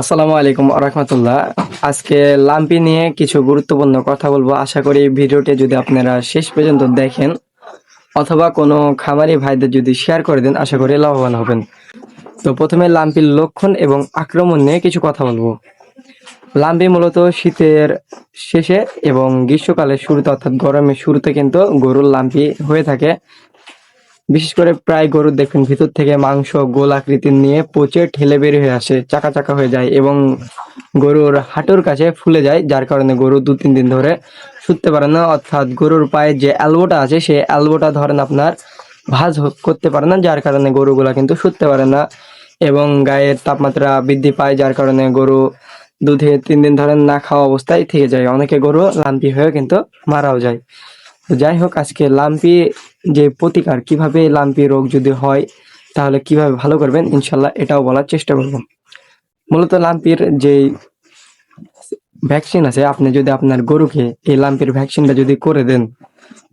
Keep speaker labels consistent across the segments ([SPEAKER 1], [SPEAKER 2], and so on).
[SPEAKER 1] আসসালামু আলাইকুম রাহমাতুল্লাহ। আজকে লাম্পি নিয়ে কিছু গুরুত্বপূর্ণ কথা বলবো। আশা করি ভিডিওটি যদি আপনারা শেষ পর্যন্ত দেখেন অথবা কোনো খামারি ভাইদের যদি শেয়ার করে দেন, আশা করি লাভবান হবেন। তো প্রথমে লাম্পির লক্ষণ এবং আক্রমণ নিয়ে কিছু কথা বলবো। লাম্পি মূলত শীতের শেষে এবং গ্রীষ্মকালের শুরুতে অর্থাৎ গরমের শুরুতে কিন্তু গরুর লাম্পি হয়ে থাকে। বিশেষ করে প্রায় গরুর দেখবেন ভিতর থেকে মাংস গোল আকৃতির নিয়ে পচে ঠেলে বের হয়ে আসে, চাকা চাকা হয়ে যায় এবং গরুর হাঁটুর কাছে ফুলে যায়, যার কারণে গরু 2-3 দিন ধরে শুতে পারে না। অর্থাৎ গরুর পায়ে যে অ্যালবোটা আছে সেই অ্যালবোটা ধরেন আপনার ভাঁজ করতে পারে না, যার কারণে গরুগুলা কিন্তু শুতে পারে না এবং গায়ের তাপমাত্রা বৃদ্ধি পায়, যার কারণে গরু 2 থেকে 3 দিন ধরে না খাওয়া অবস্থায় থেকে যায়। অনেকে গরু লাম্পি হয়ে কিন্তু মারাও যায়। তো যাই হোক, আজকে লাম্পি যে প্রতিকার, কিভাবে লাম্পি রোগ যদি হয় তাহলে কিভাবে ভালো করবেন ইনশাল্লাহ এটাও বলার চেষ্টা করব। মূলত লাম্পির যে ভ্যাকসিন আছে, আপনি যদি আপনার গরুকে এই লাম্পির ভ্যাকসিনটা যদি করে দেন,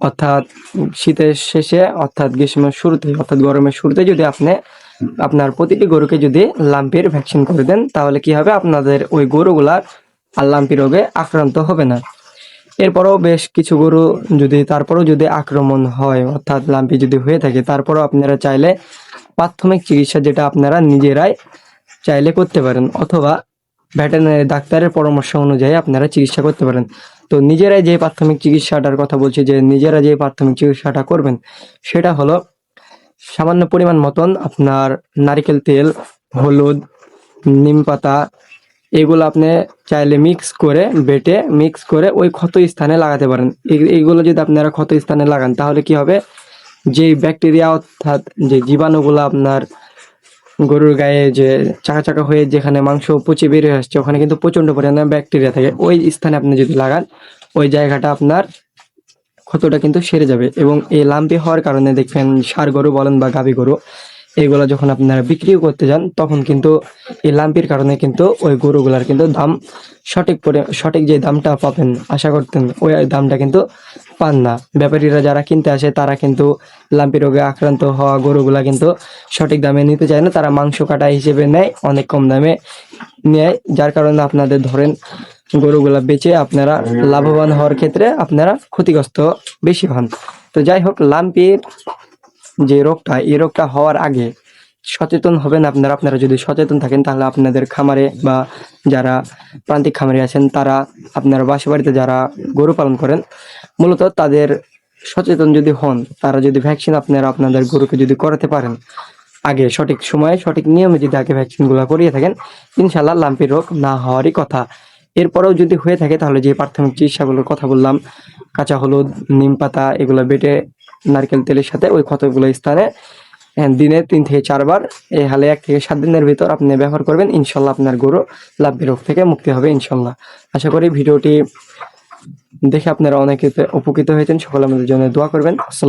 [SPEAKER 1] অর্থাৎ শীতের শেষে অর্থাৎ গ্রীষ্মের শুরুতে অর্থাৎ গরমের শুরুতে যদি আপনি আপনার প্রতিটি গরুকে যদি লাম্পির ভ্যাকসিন করে দেন, তাহলে কি হবে, আপনাদের ওই গরুগুলার আর লাম্পি রোগে আক্রান্ত হবে না। এরপরও বেশ কিছু গরু যদি তারপরেও যদি আক্রমণ হয় অর্থাৎ লাম্পি যদি হয়ে থাকে, তারপরেও আপনারা চাইলে প্রাথমিক চিকিৎসা যেটা আপনারা নিজেরাই চাইলে করতে পারেন, অথবা ভেটেরিনারি ডাক্তারের পরামর্শ অনুযায়ী আপনারা চিকিৎসা করতে পারেন। তো নিজেরাই যে প্রাথমিক চিকিৎসাটার কথা বলছি, যে নিজেরা যে প্রাথমিক চিকিৎসাটা করবেন সেটা হলো সামান্য পরিমাণ মতন আপনার নারিকেল তেল, হলুদ, নিম পাতা, এগুলো আপনি চাইলে মিক্স করে বেটে মিক্স করে ওই ক্ষত স্থানে লাগাতে পারেন। এইগুলো যদি আপনারা ক্ষত স্থানে লাগান তাহলে কি হবে, যে ব্যাকটেরিয়া অর্থাৎ যে জীবাণুগুলো আপনার গরুর গায়ে যে চাকা চাকা হয়ে যেখানে মাংস পচে বেরিয়ে আসছে, ওখানে কিন্তু প্রচন্ড পরিমাণে ব্যাকটেরিয়া থাকে। ওই স্থানে আপনি যদি লাগান, ওই জায়গাটা আপনার ক্ষতটা কিন্তু সেরে যাবে। এবং এই লাম্পি হওয়ার কারণে দেখবেন ষাঁড় গরু বলেন বা গাভী গরু, এগুলো যখন আপনারা বিক্রিও করতে যান তখন কিন্তু এই লাম্পির কারণে কিন্তু ওই গরুগুলার কিন্তু দাম সঠিক যে দামটা পাবেন আশা করতেন, ওই দামটা কিন্তু পান না। ব্যাপারীরা যারা কিনতে আসে তারা কিন্তু লাম্পি রোগে আক্রান্ত হওয়া গরুগুলা কিন্তু সঠিক দামে নিতে চায় না, তারা মাংস কাটা হিসেবে নেয়, অনেক কম দামে নেয়, যার কারণে আপনাদের ধরেন গরুগুলা বেচে আপনারা লাভবান হওয়ার ক্ষেত্রে আপনারা ক্ষতিগ্রস্ত বেশি হন। তো যাই হোক, লাম্পির যে রোগটা, এই রোগটা হওয়ার আগে সচেতন হবেন আপনারা। আপনারা যদি সচেতন থাকেন তাহলে আপনাদের খামারে বা যারা প্রান্তিক খামারি আছেন, তারা আপনার বাসা বাড়িতে যারা গরু পালন করেন, মূলত তাদের সচেতন যদি হন, তারা যদি ভ্যাকসিন আপনারা আপনাদের গরুকে যদি করাতে পারেন আগে, সঠিক সময়ে সঠিক নিয়মে যদি আগে ভ্যাকসিনগুলো করিয়ে থাকেন, ইনশাল্লাহ লাম্পি রোগ না হওয়ারই কথা। এরপরেও যদি হয়ে থাকে তাহলে যে প্রাথমিক চিকিৎসাগুলোর কথা বললাম, কাঁচা হলুদ, নিম পাতা, এগুলো বেটে নারকেল তেলের সাথে ওই ক্ষতগুলো স্থানে দিনে 3 থেকে 4 বার এই হালে 1 থেকে 7 দিনের ভিতর আপনি ব্যবহার করবেন, ইনশাল্লাহ আপনার গরু লাম্পি রোগ থেকে মুক্তি হবে ইনশাল্লাহ। আশা করি ভিডিওটি দেখে আপনারা অনেকে উপকৃত হয়েছেন। সকলে আমাদের জন্য দোয়া করবেন। আসসালাম।